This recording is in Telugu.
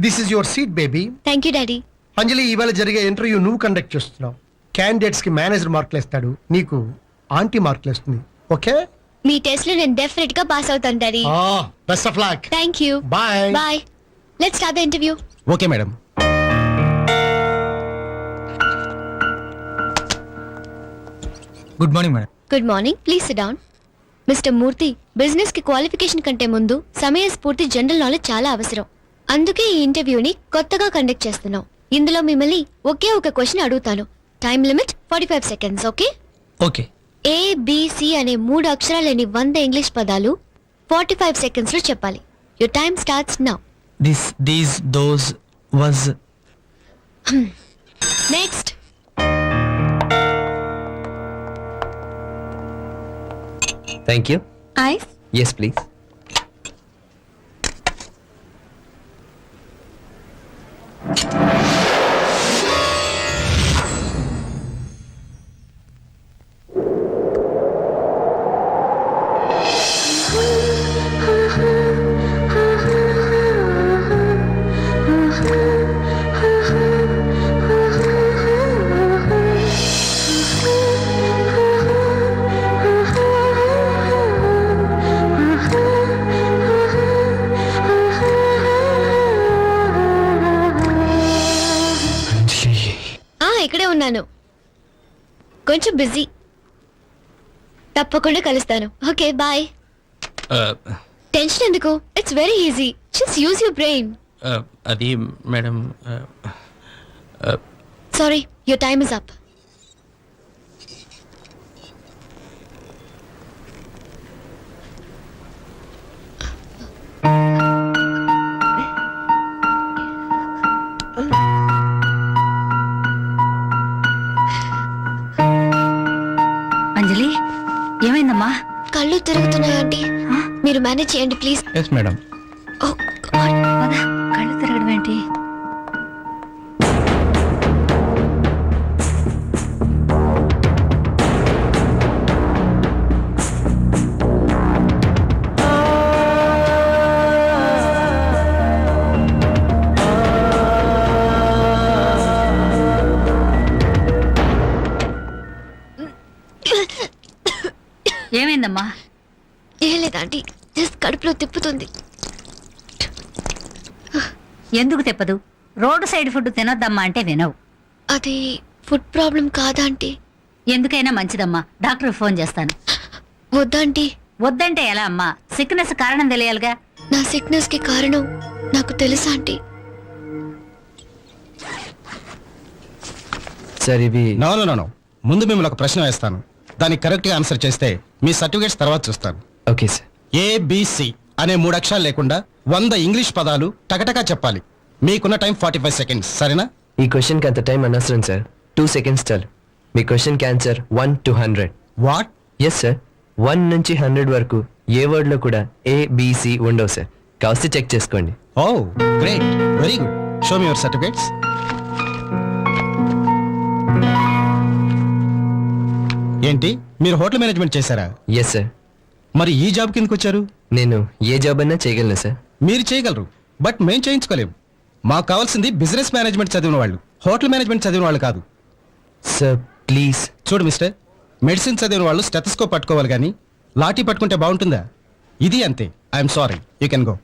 This is your seat baby. Thank you daddy. Anjali, ఇవాళ జరిగే ఇంటర్వ్యూ నువ్వు కండక్ట్ చేస్తున్నావు. క్యాండిడేట్స్ కి మేనేజర్ మార్కులు ఇస్తాడు, నీకు ఆంటీ మార్కులు ఇస్తుంది. ఓకే? మీ టెస్ట్ లో నేను డెఫినెట్ గా పాస్ అవుతాను daddy. Best of luck. Thank you. Bye. Bye. Let's start the interview. Okay madam. Good morning madam. Good morning. Please sit down. Mister Murthy, business కి క్వాలిఫికేషన్ కంటే ముందు సమయస్ఫూర్తి జనరల్ నాలెడ్జ్ చాలా అవసరం. అందుకే ఈ ఇంటర్వ్యూని కొత్తగా కండక్ట్ చేస్తున్నాం. ఇందులో మిమ్మల్ని ఒకే ఒక క్వశ్చన్ అడుగుతాను. Time limit 45 seconds. Okay? Okay. ABC అనే 3 అక్షరాలేని 100 ఇంగ్లీష్ పదాలు 45 seconds లో చెప్పాలి. Your time starts now. This, these, those, was. Next. Thank you. Ice. Yes, please. ఇక్కడే ఉన్నాను. కొంచెం బిజీ. తప్పకుండా కలుస్తాను. Okay, bye. టెన్షన్ ఎందుకు? It's very easy. Just use your brain. అది madam. Sorry, your time is up. Anjali, ఏమైందమ్మా? కళ్ళు తిరుగుతున్నాయి ఆంటీ. మీరు మేనేజ్ చేయండి please. Yes madam. Oh God. పద, కళ్ళు తిరగడం ఏంటి? ఏమైందమ్మా? ఏం లేదు ఆంటీ, జస్ట్ కడుపులో తిప్పుతుంది. ఎందుకు తెప్పదు? రోడ్డు సైడ్ ఫుడ్ తినొద్దమ్మా అంటే వినవు. అది ఫుడ్ ప్రాబ్లం కాదా ఆంటీ? ఎందుకైనా మంచిదమ్మా, డాక్టర్ ఫోన్ చేస్తాను. వద్దాంటీ. వద్దంటే ఎలా అమ్మా? సిక్నెస్ కారణం తెలియాలిగా. నా సిక్నెస్ కి కారణం నాకు తెలుసా ఆంటీ? సార్, ఇవి నో నో నో నో. ముందు మిమ్మల్ని ఒక ప్రశ్న వేస్తాను. దానికి కరెక్ట్ గా ఆన్సర్ చేస్తే మీ సర్టిఫికేట్స్ తర్వాత చూస్తాను. Okay sir. ABC అనే 3 అక్షరాలు లేకుండా 100 ఇంగ్లీష్ పదాలు టకటకా చెప్పాలి. మీకున్న టైం 45 seconds. సరేనా? ఈ క్వశ్చన్కి అంత టైం అనవసరం సార్. 2 seconds చాలు. మీ క్వశ్చన్కి answer 1 to 100. What? Yes sir. 1 నుంచి 100 వరకు ఏ వర్డ్లో కూడా ABC ఉండవు సార్. కాస్త చెక్ చేసుకోండి. Oh great, very good. Show me your certificates. ఏంటి, మీరు హోటల్ మేనేజ్మెంట్ చేశారా? Yes sir. మరి ఈ జాబ్ కిందకు వచ్చారు? నేను ఏ జాబ్ అన్నా చేయగలను సార్. మీరు చేయగలరు, బట్ మేం చేయించుకోలేము. మాకు కావాల్సింది బిజినెస్ మేనేజ్మెంట్ చదివిన వాళ్ళు, హోటల్ మేనేజ్మెంట్ చదివిన వాళ్ళు కాదు. Sir please. చూడు మిస్టర్, మెడిసిన్ చదివిన వాళ్ళు స్టెథోస్కోప్ పట్టుకోవాలి కానీ లాఠీ పట్టుకుంటే బాగుంటుందా? ఇది అంతే. I'm sorry, you can go.